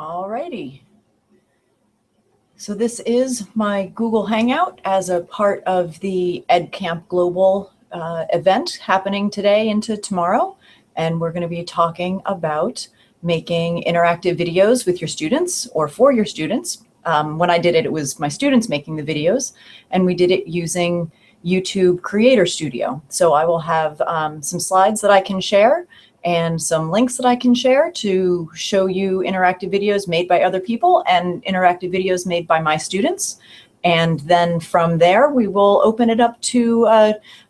Alrighty. So this is my Google Hangout as a part of the EdCamp Global event happening today into tomorrow. And we're going to be talking about making interactive videos with your students or for your students. When I did it, it was my students making the videos, and we did it using YouTube Creator Studio. So I will have some slides that I can share and some links that I can share to show you interactive videos made by other people and interactive videos made by my students. And then from there, we will open it up to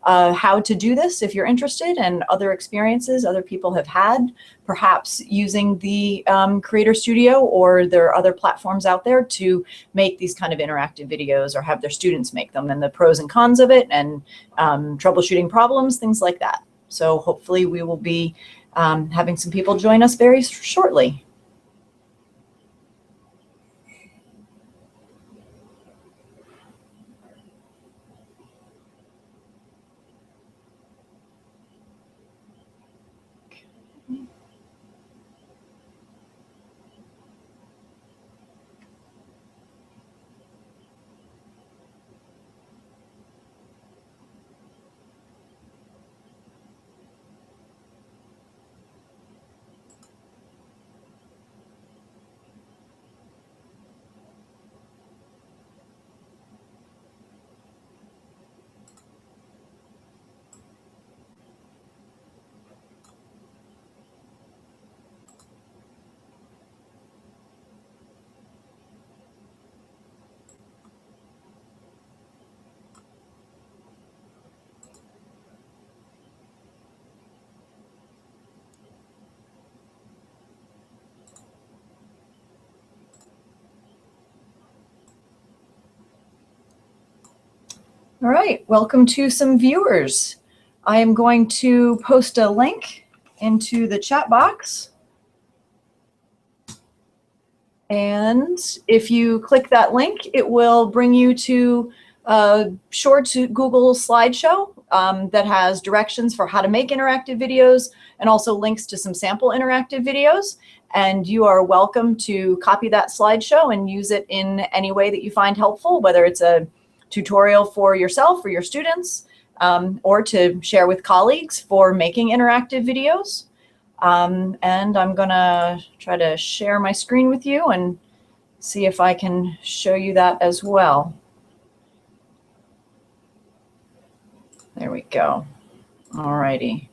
how to do this if you're interested, and other experiences other people have had, perhaps using the Creator Studio, or there are other platforms out there to make these kind of interactive videos or have their students make them, and the pros and cons of it, and troubleshooting problems, things like that. So hopefully we will be having some people join us very shortly. All right, welcome to some viewers. I am going to post a link into the chat box. And if you click that link, it will bring you to a short Google slideshow that has directions for how to make interactive videos, and also links to some sample interactive videos. And you are welcome to copy that slideshow and use it in any way that you find helpful, whether it's a tutorial for yourself or your students, or to share with colleagues for making interactive videos. And I'm gonna try to share my screen with you and see if I can show you that as well. There we go. All righty.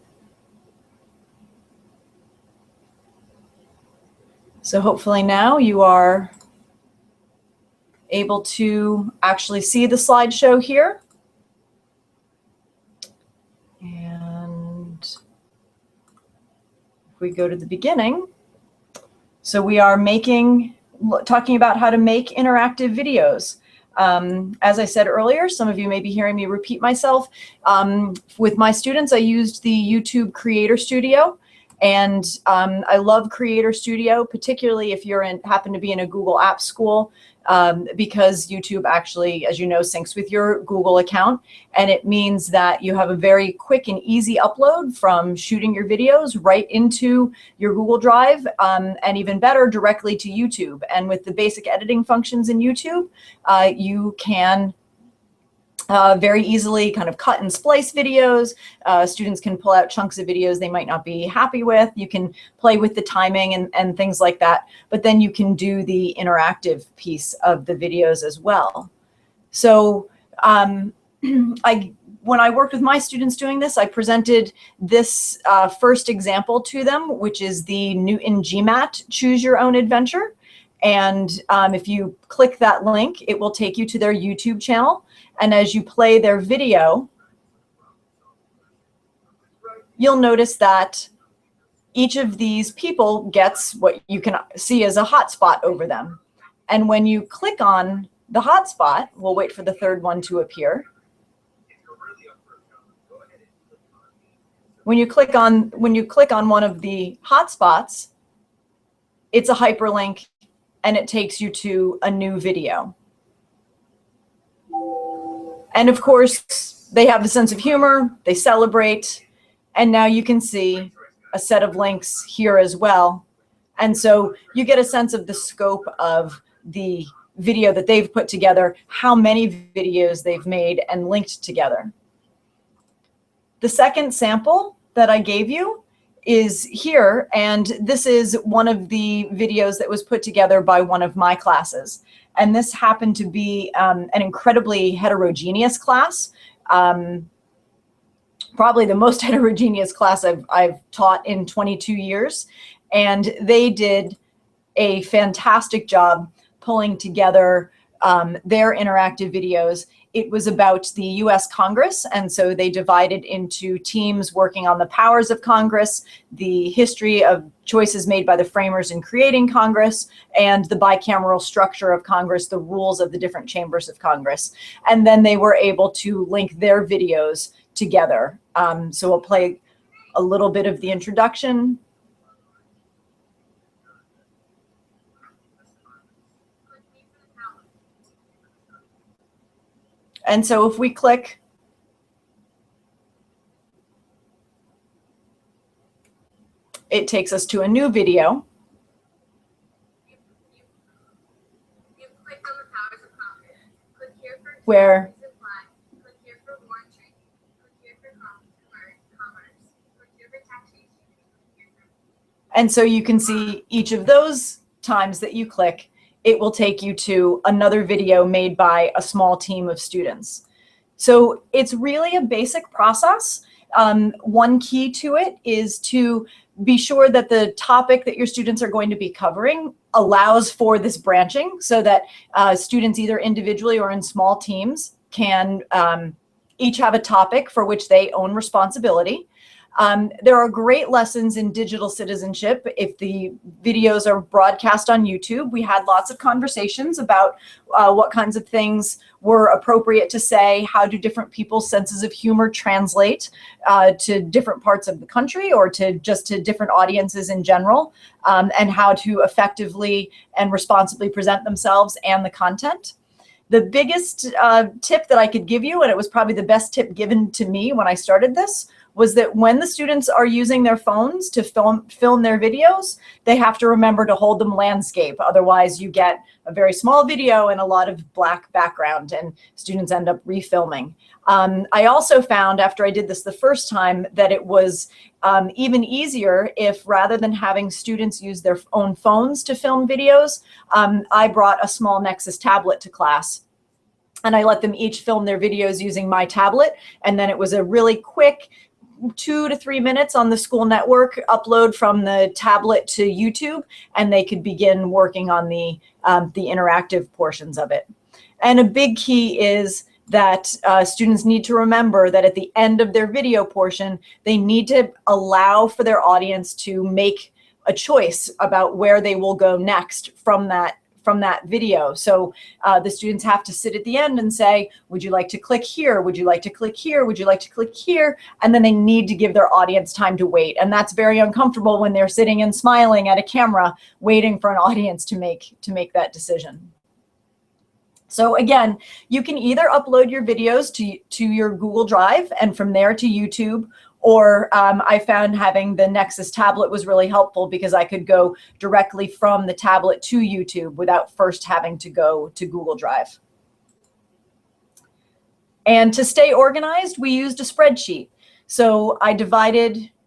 So hopefully now you are able to actually see the slideshow here. And if we go to the beginning, so we are talking about how to make interactive videos. As I said earlier, some of you may be hearing me repeat myself. With my students, I used the YouTube Creator Studio. And I love Creator Studio, particularly if you're happen to be in a Google Apps school, because YouTube actually, as you know, syncs with your Google account. And it means that you have a very quick and easy upload from shooting your videos right into your Google Drive, and even better, directly to YouTube. And with the basic editing functions in YouTube, you can very easily kind of cut and splice videos. Students can pull out chunks of videos they might not be happy with. You can play with the timing and things like that, but then you can do the interactive piece of the videos as well. So when I worked with my students doing this, I presented this first example to them, which is the Newton Gmat Choose Your Own Adventure. And if you click that link, it will take you to their YouTube channel. And as you play their video, you'll notice that each of these people gets what you can see as a hotspot over them. And when you click on the hotspot, we'll wait for the third one to appear. When you click on one of the hotspots, it's a hyperlink and it takes you to a new video. And of course, they have a sense of humor, they celebrate, and now you can see a set of links here as well. And so you get a sense of the scope of the video that they've put together, how many videos they've made and linked together. The second sample that I gave you is here, and this is one of the videos that was put together by one of my classes. And this happened to be an incredibly heterogeneous class, probably the most heterogeneous class I've taught in 22 years. And they did a fantastic job pulling together their interactive videos. It was about the US Congress, and so they divided into teams working on the powers of Congress, the history of choices made by the framers in creating Congress, and the bicameral structure of Congress, the rules of the different chambers of Congress. And then they were able to link their videos together. So we'll play a little bit of the introduction. And so if we click, it takes us to a new video. You click on the powers of Congress. Click here for Where click here for war and trade. Click here for commerce. Click here for taxation. And so you can see each of those times that you click, it will take you to another video made by a small team of students. So it's really a basic process. One key to it is to be sure that the topic that your students are going to be covering allows for this branching so that students either individually or in small teams can each have a topic for which they own responsibility. There are great lessons in digital citizenship if the videos are broadcast on YouTube. We had lots of conversations about what kinds of things were appropriate to say, how do different people's senses of humor translate to different parts of the country or to just to different audiences in general, and how to effectively and responsibly present themselves and the content. The biggest tip that I could give you, and it was probably the best tip given to me when I started this, was that when the students are using their phones to film their videos, they have to remember to hold them landscape. Otherwise, you get a very small video and a lot of black background, and students end up refilming. I also found after I did this the first time that it was even easier if rather than having students use their own phones to film videos, I brought a small Nexus tablet to class. And I let them each film their videos using my tablet. And then it was a really quick 2 to 3 minutes on the school network upload from the tablet to YouTube, and they could begin working on the interactive portions of it. And a big key is that students need to remember that at the end of their video portion, they need to allow for their audience to make a choice about where they will go next from that video. So the students have to sit at the end and say, would you like to click here? Would you like to click here? Would you like to click here? And then they need to give their audience time to wait. And that's very uncomfortable when they're sitting and smiling at a camera, waiting for an audience to make that decision. So again, you can either upload your videos to your Google Drive and from there to YouTube, or I found having the Nexus tablet was really helpful because I could go directly from the tablet to YouTube without first having to go to Google Drive. And to stay organized, we used a spreadsheet. So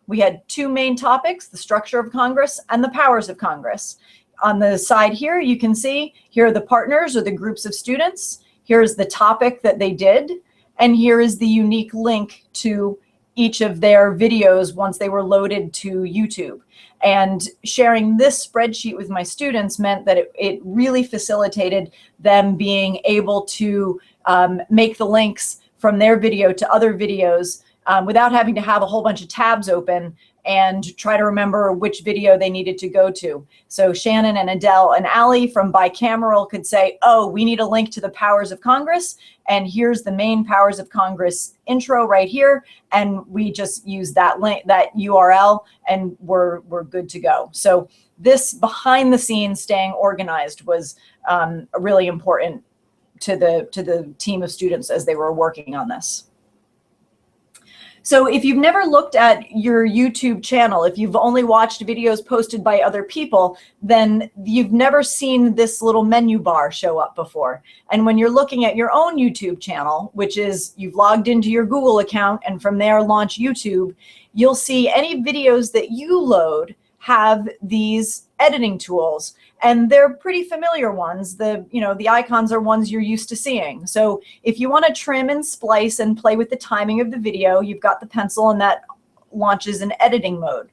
we had 2 main topics, the structure of Congress and the powers of Congress. On the side here, you can see here are the partners or the groups of students. Here's the topic that they did. And here is the unique link to each of their videos once they were loaded to YouTube. And sharing this spreadsheet with my students meant that it really facilitated them being able to make the links from their video to other videos without having to have a whole bunch of tabs open and try to remember which video they needed to go to. So Shannon and Adele and Allie from Bicameral could say, oh, we need a link to the powers of Congress, and here's the main powers of Congress intro right here, and we just use that link, that URL, and we're good to go. So this behind the scenes staying organized was really important to the team of students as they were working on this. So if you've never looked at your YouTube channel, if you've only watched videos posted by other people, then you've never seen this little menu bar show up before. And when you're looking at your own YouTube channel, which is you've logged into your Google account and from there launch YouTube, you'll see any videos that you load have these editing tools, and they're pretty familiar ones. The icons are ones you're used to seeing. So if you want to trim and splice and play with the timing of the video, you've got the pencil, and that launches in editing mode.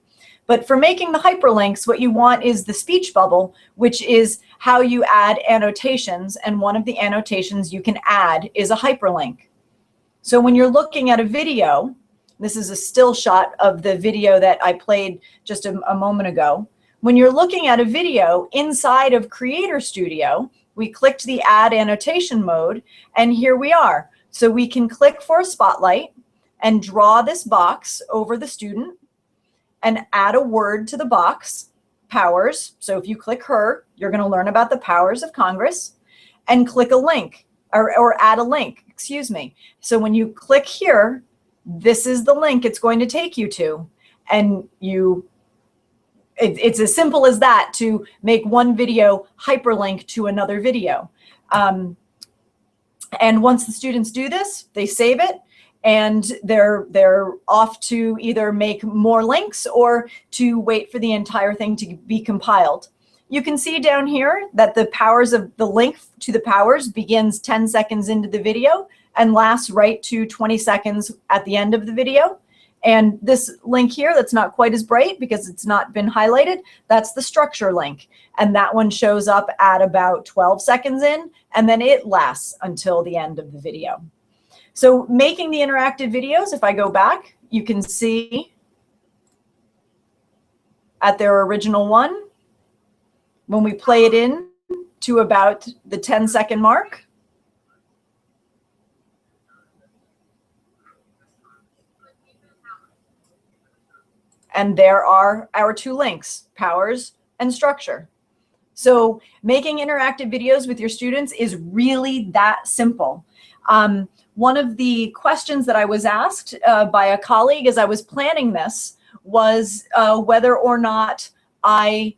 But for making the hyperlinks, what you want is the speech bubble, which is how you add annotations, and one of the annotations you can add is a hyperlink. So when you're looking at a video, this is a still shot of the video that I played just a moment ago. When you're looking at a video inside of Creator Studio, we clicked the Add Annotation mode, and here we are. So we can click for a spotlight and draw this box over the student and add a word to the box, powers. So if you click her, you're going to learn about the powers of Congress, and click a link or add a link, excuse me. So when you click here, this is the link it's going to take you to. And it's as simple as that to make one video hyperlink to another video. And once the students do this, they save it, and they're off to either make more links or to wait for the entire thing to be compiled. You can see down here that the powers of the link to the powers begins 10 seconds into the video and lasts right to 20 seconds at the end of the video. And this link here that's not quite as bright because it's not been highlighted, that's the structure link. And that one shows up at about 12 seconds in, and then it lasts until the end of the video. So making the interactive videos, if I go back, you can see at their original one, when we play it in to about the 10-second mark, and there are our two links, powers and structure. So making interactive videos with your students is really that simple. One of the questions that I was asked by a colleague as I was planning this was whether or not I'm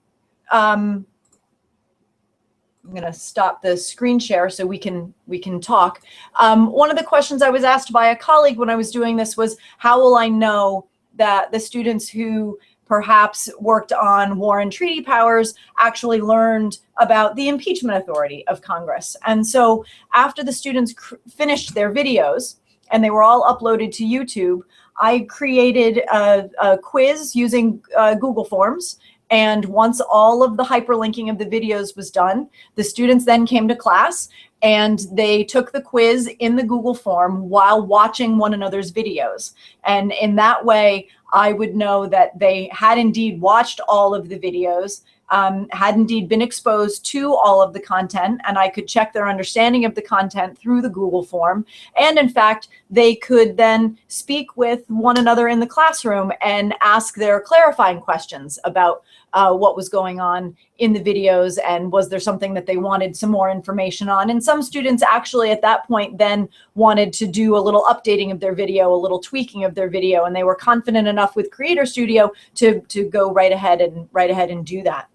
going to stop the screen share so we can talk. One of the questions I was asked by a colleague when I was doing this was, how will I know that the students who perhaps worked on war and treaty powers actually learned about the impeachment authority of Congress? And so after the students finished their videos and they were all uploaded to YouTube, I created a quiz using Google Forms. And once all of the hyperlinking of the videos was done, the students then came to class and they took the quiz in the Google form while watching one another's videos. And in that way, I would know that they had indeed watched all of the videos, had indeed been exposed to all of the content, and I could check their understanding of the content through the Google form. And in fact, they could then speak with one another in the classroom and ask their clarifying questions about what was going on in the videos, and was there something that they wanted some more information on. And some students actually at that point then wanted to do a little updating of their video, a little tweaking of their video, and they were confident enough with Creator Studio to go right ahead and do that.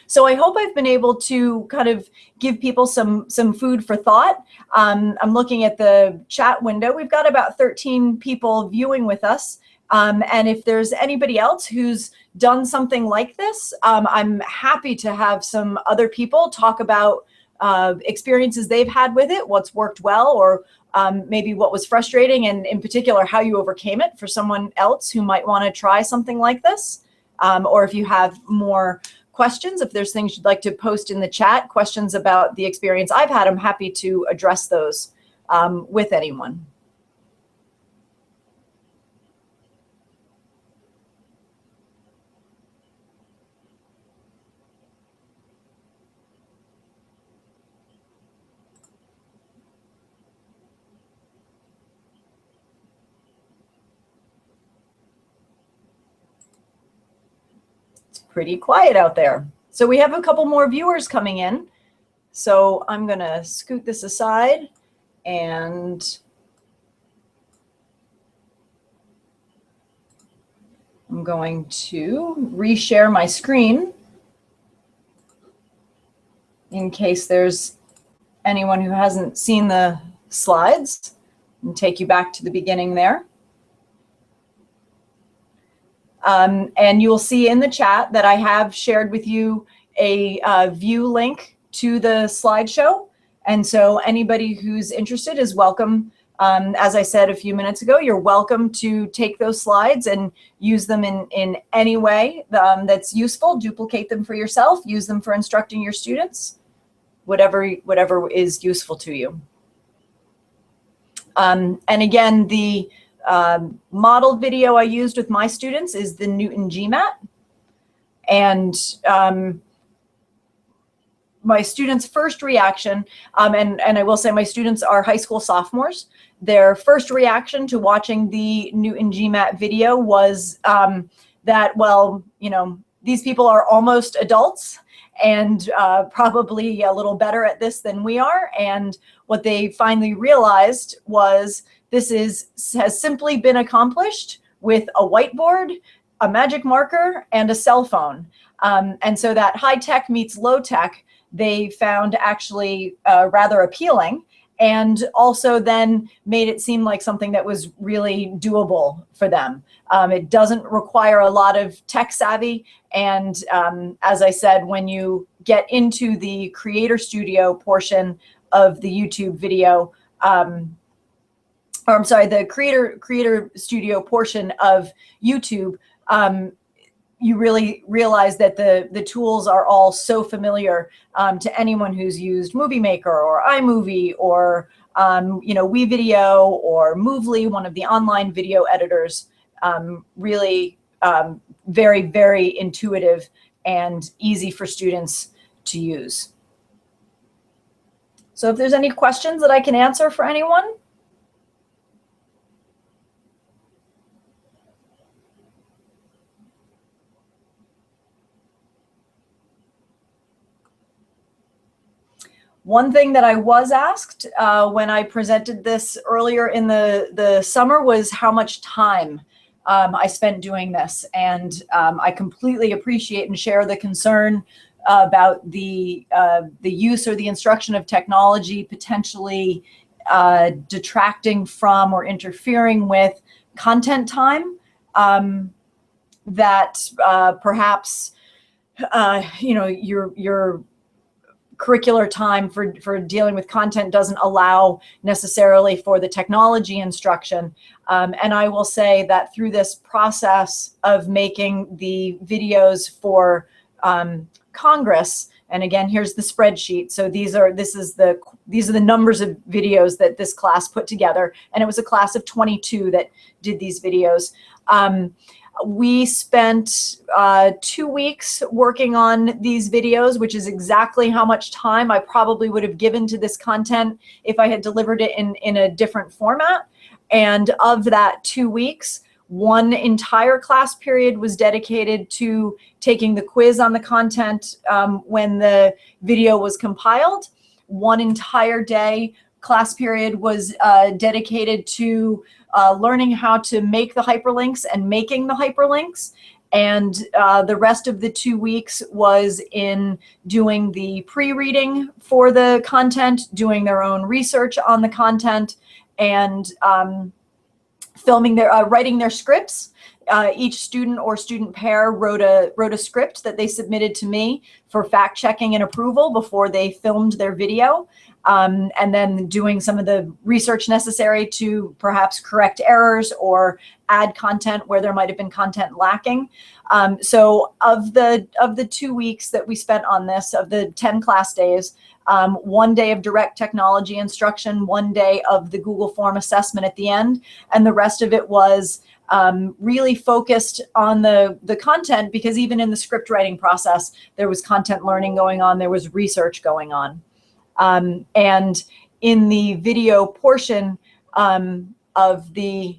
So I hope I've been able to kind of give people some food for thought. I'm looking at the chat window. We've got about 13 people viewing with us. And if there's anybody else who's done something like this, I'm happy to have some other people talk about experiences they've had with it, what's worked well, or maybe what was frustrating, and in particular, how you overcame it for someone else who might want to try something like this. Or if you have more questions, if there's things you'd like to post in the chat, questions about the experience I've had, I'm happy to address those with anyone. Pretty quiet out there. So we have a couple more viewers coming in. So I'm going to scoot this aside and I'm going to reshare my screen in case there's anyone who hasn't seen the slides, and take you back to the beginning there. And you will see in the chat that I have shared with you a view link to the slideshow. And so anybody who's interested is welcome. As I said a few minutes ago, you're welcome to take those slides and use them in any way that's useful. Duplicate them for yourself, use them for instructing your students, whatever is useful to you. And again, the model video I used with my students is the Newton Gmat. And my students' first reaction, and I will say my students are high school sophomores, their first reaction to watching the Newton Gmat video was that, well, you know, these people are almost adults and probably a little better at this than we are. And what they finally realized was this has simply been accomplished with a whiteboard, a magic marker, and a cell phone. And so that high tech meets low tech, they found actually rather appealing, and also then made it seem like something that was really doable for them. It doesn't require a lot of tech savvy. And as I said, when you get into the Creator Studio portion of the YouTube video, or I'm sorry, the Creator Studio portion of YouTube, you really realize that the tools are all so familiar to anyone who's used Movie Maker or iMovie or you know, WeVideo or Movely, one of the online video editors. Really very, very intuitive and easy for students to use. So if there's any questions that I can answer for anyone. One thing that I was asked when I presented this earlier in the summer was how much time I spent doing this. And I completely appreciate and share the concern about the use or the instruction of technology potentially detracting from or interfering with content time, that perhaps you know, your curricular time for dealing with content doesn't allow necessarily for the technology instruction. And I will say that through this process of making the videos for Congress, and again, here's the spreadsheet. So these are the numbers of videos that this class put together. And it was a class of 22 that did these videos. We spent 2 weeks working on these videos, which is exactly how much time I probably would have given to this content if I had delivered it in a different format. And of that 2 weeks, one entire class period was dedicated to taking the quiz on the content when the video was compiled. One entire day class period was dedicated to learning how to make the hyperlinks and making the hyperlinks. And the rest of the 2 weeks was in doing the pre-reading for the content, doing their own research on the content, and filming writing their scripts. Each student or student pair wrote a script that they submitted to me for fact checking and approval before they filmed their video. And then doing some of the research necessary to perhaps correct errors or add content where there might have been content lacking. So of the 2 weeks that we spent on this, of the 10 class days, 1 day of direct technology instruction, 1 day of the Google form assessment at the end, and the rest of it was really focused on the content, because even in the script writing process, there was content learning going on, there was research going on. And in the video portion of the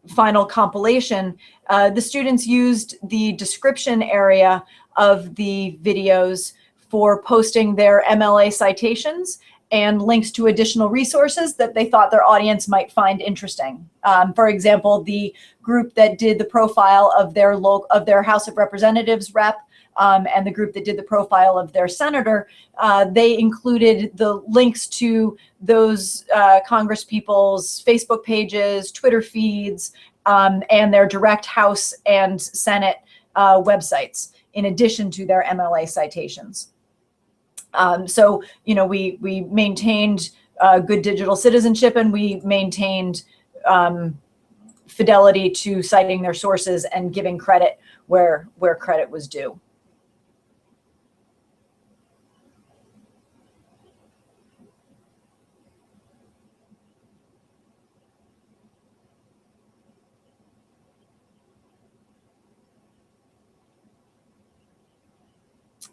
final compilation, the students used the description area of the videos for posting their MLA citations and links to additional resources that they thought their audience might find interesting. For example, the group that did the profile of their House of Representatives rep, and the group that did the profile of their senator, they included the links to those Congress people's Facebook pages, Twitter feeds, and their direct House and Senate websites, in addition to their MLA citations. So, we maintained good digital citizenship, and we maintained fidelity to citing their sources and giving credit where credit was due.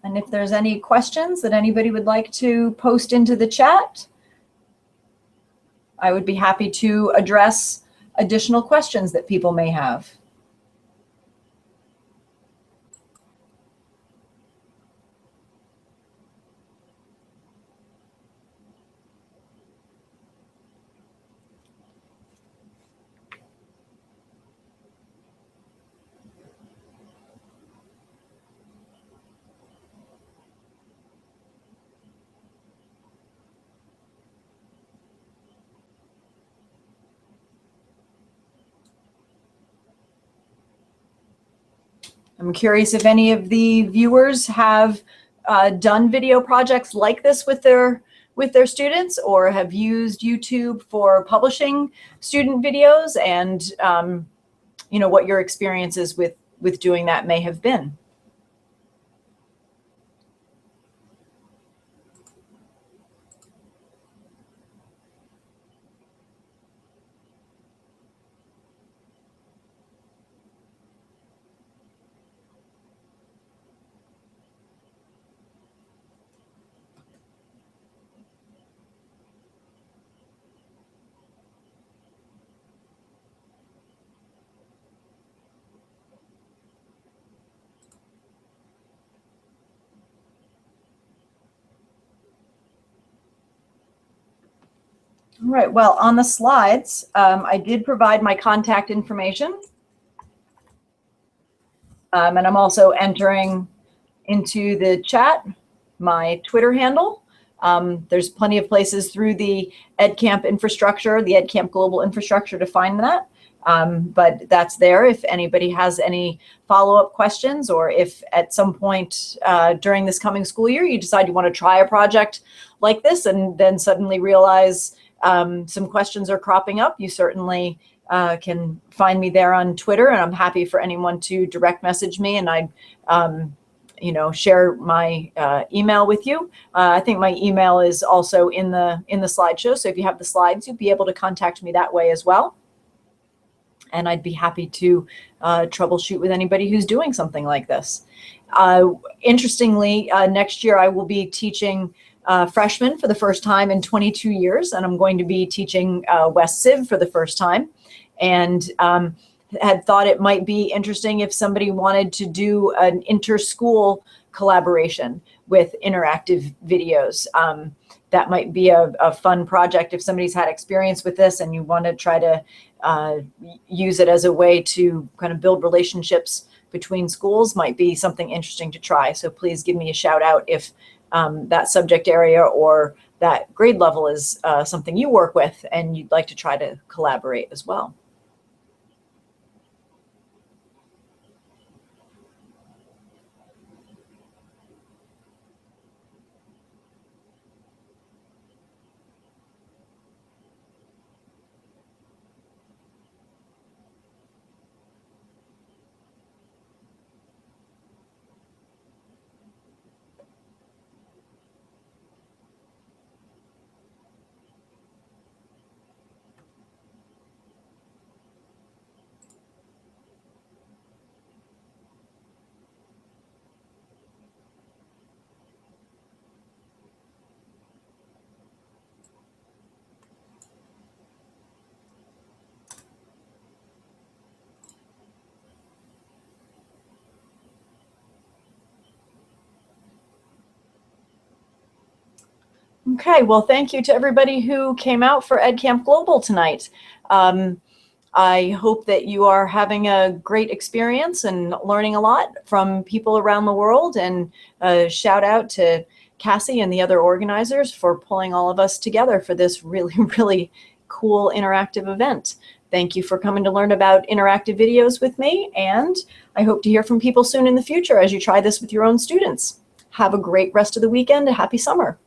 And if there's any questions that anybody would like to post into the chat, I would be happy to address additional questions that people may have. I'm curious if any of the viewers have done video projects like this with their students, or have used YouTube for publishing student videos, and what your experiences with doing that may have been. All right, well, on the slides, I did provide my contact information. And I'm also entering into the chat my Twitter handle. There's plenty of places through the EdCamp infrastructure, the EdCamp global infrastructure, to find that. But that's there if anybody has any follow-up questions, or if at some point during this coming school year you decide you want to try a project like this and then suddenly realize some questions are cropping up, you certainly can find me there on Twitter, and I'm happy for anyone to direct message me, and I'd share my email with you. I think my email is also in the slideshow, so if you have the slides, you'll be able to contact me that way as well. And I'd be happy to troubleshoot with anybody who's doing something like this. Interestingly, next year I will be teaching freshmen for the first time in 22 years, and I'm going to be teaching West Civ for the first time. And had thought it might be interesting if somebody wanted to do an inter-school collaboration with interactive videos. That might be a fun project if somebody's had experience with this and you want to try to use it as a way to kind of build relationships between schools. Might be something interesting to try. So please give me a shout out if that subject area or that grade level is something you work with and you'd like to try to collaborate as well. Okay, well, thank you to everybody who came out for EdCamp Global tonight. I hope that you are having a great experience and learning a lot from people around the world, and shout out to Cassie and the other organizers for pulling all of us together for this really, really cool interactive event. Thank you for coming to learn about interactive videos with me, and I hope to hear from people soon in the future as you try this with your own students. Have a great rest of the weekend. A happy summer.